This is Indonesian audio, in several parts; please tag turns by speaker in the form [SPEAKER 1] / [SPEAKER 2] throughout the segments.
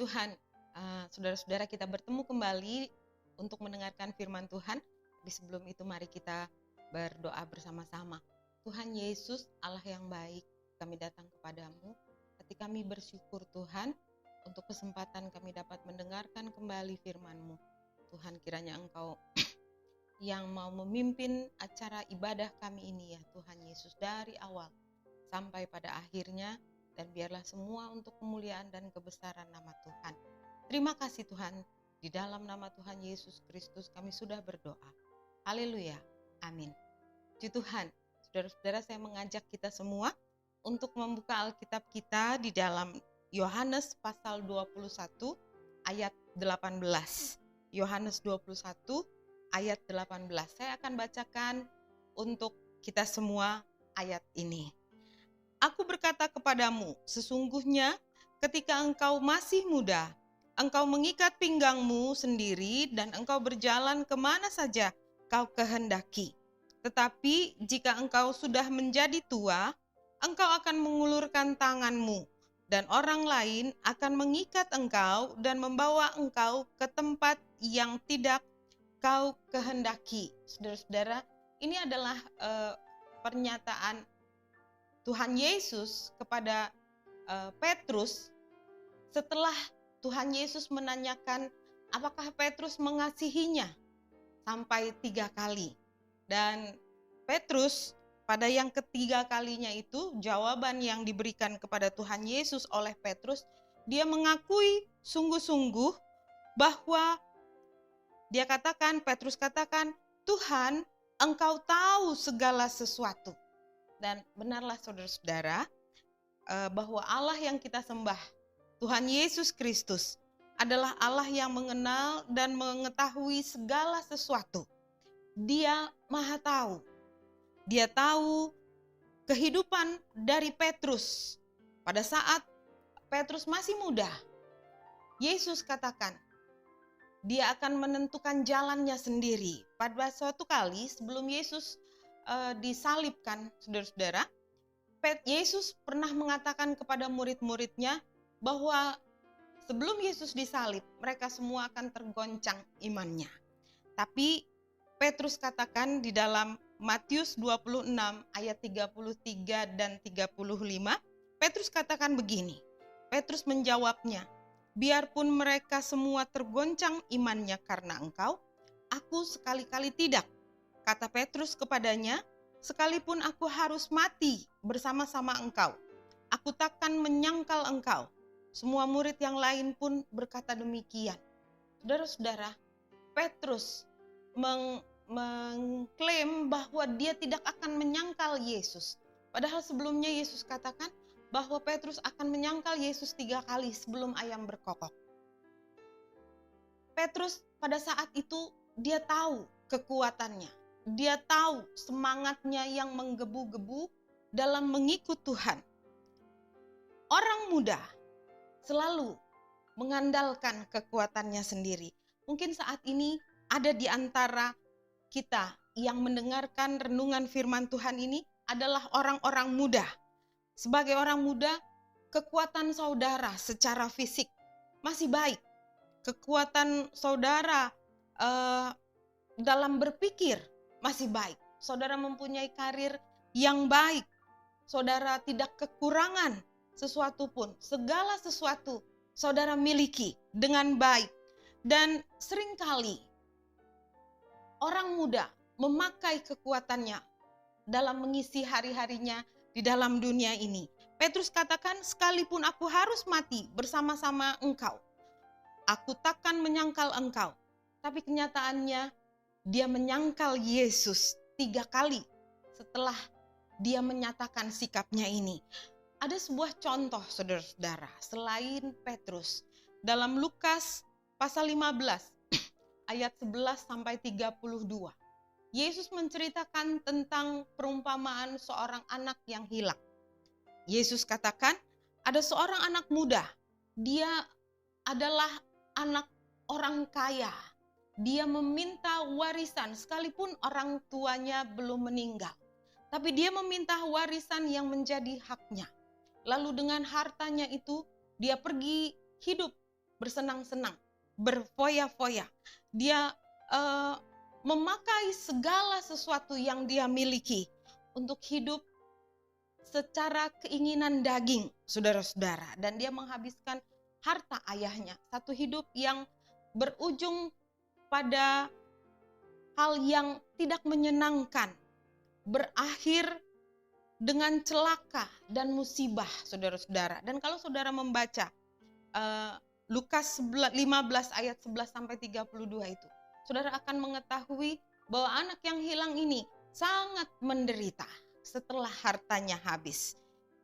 [SPEAKER 1] Tuhan, saudara-saudara, kita bertemu kembali untuk mendengarkan firman Tuhan. Di sebelum itu mari kita berdoa bersama-sama. Tuhan Yesus, Allah yang baik, kami datang kepadamu. Ketika kami bersyukur Tuhan, untuk kesempatan kami dapat mendengarkan kembali firman-Mu. Tuhan, kiranya Engkau yang mau memimpin acara ibadah kami ini ya Tuhan Yesus, dari awal sampai pada akhirnya, dan biarlah semua untuk kemuliaan dan kebesaran nama Tuhan. Terima kasih Tuhan, di dalam nama Tuhan Yesus Kristus kami sudah berdoa. Haleluya, amin. Puji Tuhan, saudara-saudara, saya mengajak kita semua untuk membuka Alkitab kita di dalam Yohanes pasal 21 ayat 18. Yohanes 21 ayat 18. Saya akan bacakan untuk kita semua ayat ini. Aku berkata kepadamu, sesungguhnya ketika engkau masih muda, engkau mengikat pinggangmu sendiri dan engkau berjalan kemana saja kau kehendaki. Tetapi jika engkau sudah menjadi tua, engkau akan mengulurkan tanganmu dan orang lain akan mengikat engkau dan membawa engkau ke tempat yang tidak kau kehendaki. Saudara-saudara, ini adalah pernyataan Tuhan Yesus kepada Petrus setelah Tuhan Yesus menanyakan apakah Petrus mengasihinya sampai 3 kali. Dan Petrus pada yang ketiga kalinya itu, jawaban yang diberikan kepada Tuhan Yesus oleh Petrus, dia mengakui sungguh-sungguh bahwa Petrus katakan, Tuhan, Engkau tahu segala sesuatu. Dan benarlah saudara-saudara, bahwa Allah yang kita sembah, Tuhan Yesus Kristus, adalah Allah yang mengenal dan mengetahui segala sesuatu. Dia Maha Tahu. Dia tahu kehidupan dari Petrus. Pada saat Petrus masih muda, Yesus katakan, dia akan menentukan jalannya sendiri. Pada suatu kali sebelum Yesus disalibkan, saudara-saudara, Yesus pernah mengatakan kepada murid-muridnya bahwa sebelum Yesus disalib, mereka semua akan tergoncang imannya. Tapi Petrus katakan di dalam Matius 26 ayat 33 dan 35, Petrus katakan begini, Petrus menjawabnya, biarpun mereka semua tergoncang imannya karena engkau, aku sekali-kali tidak. Kata Petrus kepadanya, sekalipun aku harus mati bersama-sama engkau, aku takkan menyangkal engkau. Semua murid yang lain pun berkata demikian. Saudara-saudara, Petrus mengklaim bahwa dia tidak akan menyangkal Yesus. Padahal sebelumnya Yesus katakan bahwa Petrus akan menyangkal Yesus 3 kali sebelum ayam berkokok. Petrus pada saat itu dia tahu kekuatannya. Dia tahu semangatnya yang menggebu-gebu dalam mengikut Tuhan. Orang muda selalu mengandalkan kekuatannya sendiri. Mungkin saat ini ada di antara kita yang mendengarkan renungan firman Tuhan ini adalah orang-orang muda. Sebagai orang muda, kekuatan saudara secara fisik masih baik. Kekuatan saudara dalam berpikir masih baik. Saudara mempunyai karir yang baik. Saudara tidak kekurangan sesuatu pun. Segala sesuatu saudara miliki dengan baik. Dan seringkali orang muda memakai kekuatannya dalam mengisi hari-harinya di dalam dunia ini. Petrus katakan, sekalipun aku harus mati bersama-sama engkau, aku takkan menyangkal engkau. Tapi kenyataannya dia menyangkal Yesus 3 kali setelah dia menyatakan sikapnya ini. Ada sebuah contoh saudara-saudara selain Petrus. Dalam Lukas pasal 15 ayat 11 sampai 32. Yesus menceritakan tentang perumpamaan seorang anak yang hilang. Yesus katakan, ada seorang anak muda. Dia adalah anak orang kaya. Dia meminta warisan sekalipun orang tuanya belum meninggal. Tapi dia meminta warisan yang menjadi haknya. Lalu dengan hartanya itu dia pergi hidup bersenang-senang, berfoya-foya. Dia memakai segala sesuatu yang dia miliki untuk hidup secara keinginan daging, saudara-saudara. Dan dia menghabiskan harta ayahnya. Satu hidup yang berujung pada hal yang tidak menyenangkan, berakhir dengan celaka dan musibah, saudara-saudara. Dan kalau saudara membaca Lukas 15 ayat 11 sampai 32 itu, saudara akan mengetahui bahwa anak yang hilang ini sangat menderita setelah hartanya habis.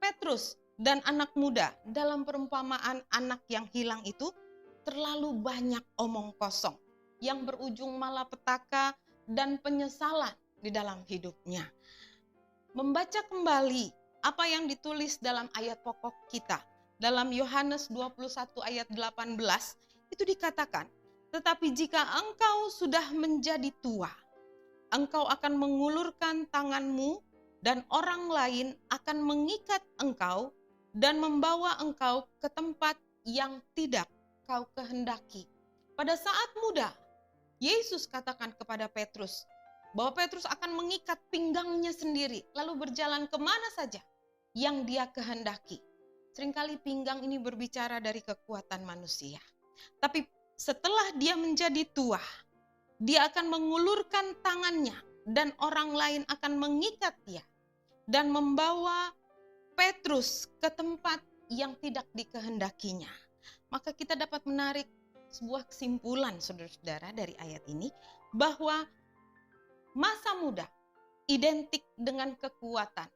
[SPEAKER 1] Petrus dan anak muda dalam perumpamaan anak yang hilang itu terlalu banyak omong kosong yang berujung malapetaka dan penyesalan di dalam hidupnya. Membaca kembali apa yang ditulis dalam ayat pokok kita, dalam Yohanes 21 ayat 18, itu dikatakan, tetapi jika engkau sudah menjadi tua, engkau akan mengulurkan tanganmu dan orang lain akan mengikat engkau dan membawa engkau ke tempat yang tidak kau kehendaki. Pada saat muda, Yesus katakan kepada Petrus bahwa Petrus akan mengikat pinggangnya sendiri lalu berjalan kemana saja yang dia kehendaki. Seringkali pinggang ini berbicara dari kekuatan manusia. Tapi setelah dia menjadi tua, dia akan mengulurkan tangannya dan orang lain akan mengikat dia dan membawa Petrus ke tempat yang tidak dikehendakinya. Maka kita dapat menarik sebuah kesimpulan, saudara-saudara, dari ayat ini, bahwa masa muda identik dengan kekuatan,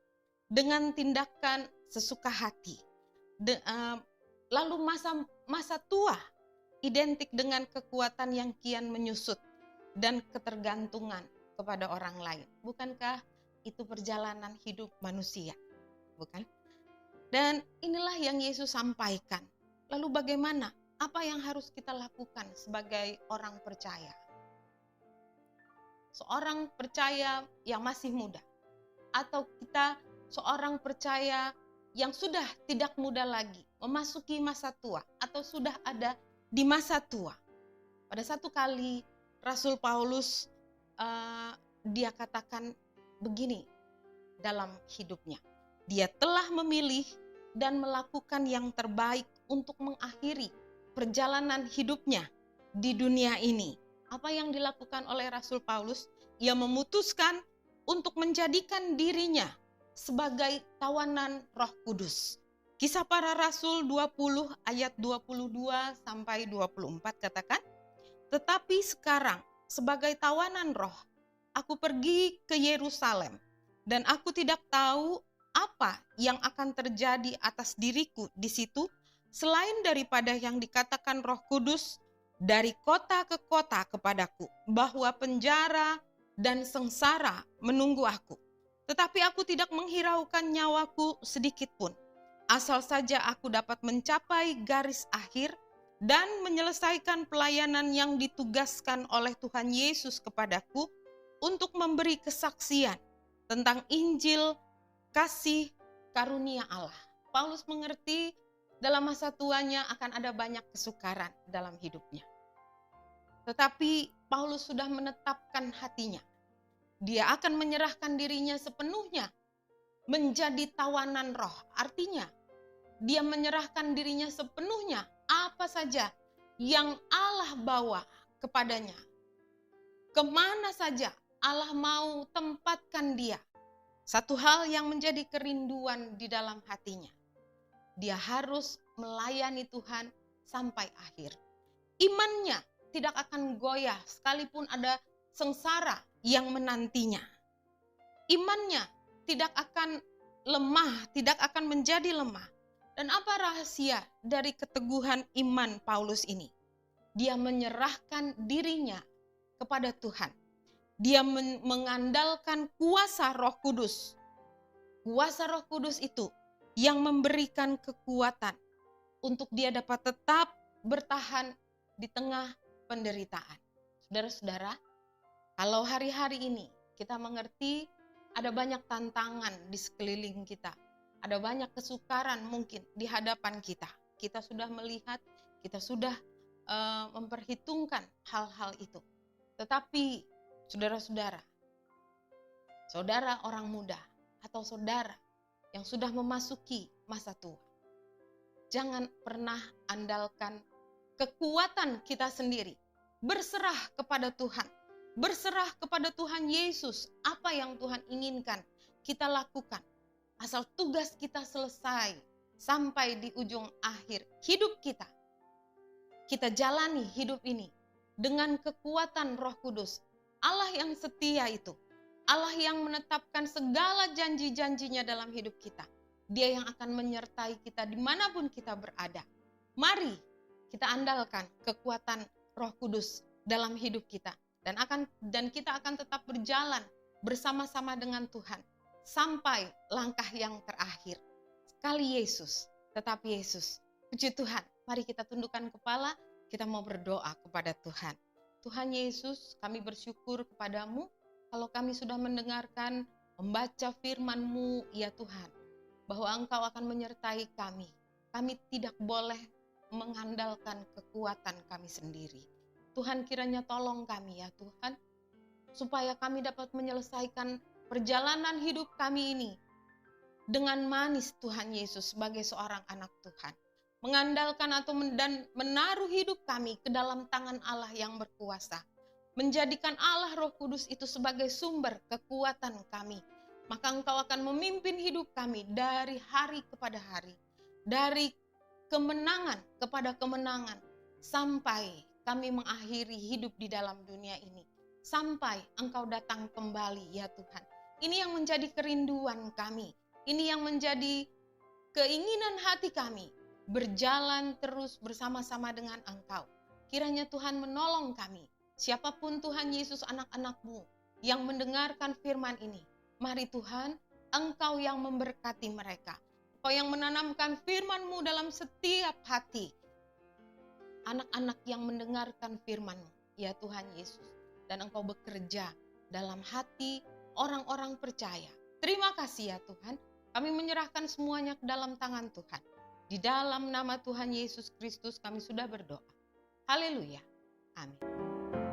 [SPEAKER 1] dengan tindakan sesuka hati. Lalu masa tua identik dengan kekuatan yang kian menyusut dan ketergantungan kepada orang lain. Bukankah itu perjalanan hidup manusia? Bukan? Dan inilah yang Yesus sampaikan. Lalu bagaimana? Apa yang harus kita lakukan sebagai orang percaya? Seorang percaya yang masih muda, atau kita seorang percaya yang sudah tidak muda lagi, memasuki masa tua, atau sudah ada di masa tua. Pada satu kali Rasul Paulus dia katakan begini dalam hidupnya. Dia telah memilih dan melakukan yang terbaik untuk mengakhiri perjalanan hidupnya di dunia ini. Apa yang dilakukan oleh Rasul Paulus? Ia memutuskan untuk menjadikan dirinya sebagai tawanan Roh Kudus. Kisah Para Rasul 20 ayat 22 sampai 24 katakan, tetapi sekarang sebagai tawanan roh, aku pergi ke Yerusalem dan aku tidak tahu apa yang akan terjadi atas diriku di situ selain daripada yang dikatakan Roh Kudus dari kota ke kota kepadaku, bahwa penjara dan sengsara menunggu aku. Tetapi aku tidak menghiraukan nyawaku sedikit pun, asal saja aku dapat mencapai garis akhir dan menyelesaikan pelayanan yang ditugaskan oleh Tuhan Yesus kepadaku untuk memberi kesaksian tentang Injil kasih karunia Allah. Paulus mengerti dalam masa tuanya akan ada banyak kesukaran dalam hidupnya. Tetapi Paulus sudah menetapkan hatinya. Dia akan menyerahkan dirinya sepenuhnya menjadi tawanan roh. Artinya, dia menyerahkan dirinya sepenuhnya apa saja yang Allah bawa kepadanya. Kemana saja Allah mau tempatkan dia. Satu hal yang menjadi kerinduan di dalam hatinya. Dia harus melayani Tuhan sampai akhir. Imannya tidak akan goyah sekalipun ada sengsara yang menantinya. Imannya tidak akan lemah, tidak akan menjadi lemah. Dan apa rahasia dari keteguhan iman Paulus ini? Dia menyerahkan dirinya kepada Tuhan. Dia mengandalkan kuasa Roh Kudus. Kuasa Roh Kudus itu yang memberikan kekuatan untuk dia dapat tetap bertahan di tengah penderitaan. Saudara-saudara, kalau hari-hari ini kita mengerti ada banyak tantangan di sekeliling kita, ada banyak kesukaran mungkin di hadapan kita. Kita sudah melihat, kita sudah memperhitungkan hal-hal itu. Tetapi saudara-saudara, saudara orang muda atau saudara yang sudah memasuki masa tua, jangan pernah andalkan kekuatan kita sendiri. Berserah kepada Tuhan. Berserah kepada Tuhan Yesus. Apa yang Tuhan inginkan kita lakukan. Asal tugas kita selesai sampai di ujung akhir hidup kita. Kita jalani hidup ini dengan kekuatan Roh Kudus. Allah yang setia itu. Allah yang menetapkan segala janji-janjinya dalam hidup kita. Dia yang akan menyertai kita dimanapun kita berada. Mari kita andalkan kekuatan Roh Kudus dalam hidup kita. Dan kita akan tetap berjalan bersama-sama dengan Tuhan. Sampai langkah yang terakhir. Sekali Yesus, tetap Yesus. Puji Tuhan, mari kita tundukkan kepala, kita mau berdoa kepada Tuhan. Tuhan Yesus, kami bersyukur kepadamu, kalau kami sudah mendengarkan, membaca firman-Mu, ya Tuhan, bahwa Engkau akan menyertai kami. Kami tidak boleh mengandalkan kekuatan kami sendiri. Tuhan kiranya tolong kami ya Tuhan, supaya kami dapat menyelesaikan perjalanan hidup kami ini dengan manis Tuhan Yesus sebagai seorang anak Tuhan. Mengandalkan atau menaruh hidup kami ke dalam tangan Allah yang berkuasa. Menjadikan Allah Roh Kudus itu sebagai sumber kekuatan kami. Maka Engkau akan memimpin hidup kami dari hari kepada hari. Dari kemenangan kepada kemenangan. Sampai kami mengakhiri hidup di dalam dunia ini. Sampai Engkau datang kembali ya Tuhan. Ini yang menjadi kerinduan kami. Ini yang menjadi keinginan hati kami. Berjalan terus bersama-sama dengan Engkau. Kiranya Tuhan menolong kami. Siapapun Tuhan Yesus anak-anak-Mu yang mendengarkan firman ini. Mari Tuhan, Engkau yang memberkati mereka. Engkau yang menanamkan firman-Mu dalam setiap hati. Anak-anak yang mendengarkan firman-Mu. Ya Tuhan Yesus. Dan Engkau bekerja dalam hati orang-orang percaya. Terima kasih ya Tuhan. Kami menyerahkan semuanya ke dalam tangan Tuhan. Di dalam nama Tuhan Yesus Kristus kami sudah berdoa. Haleluya. Amin.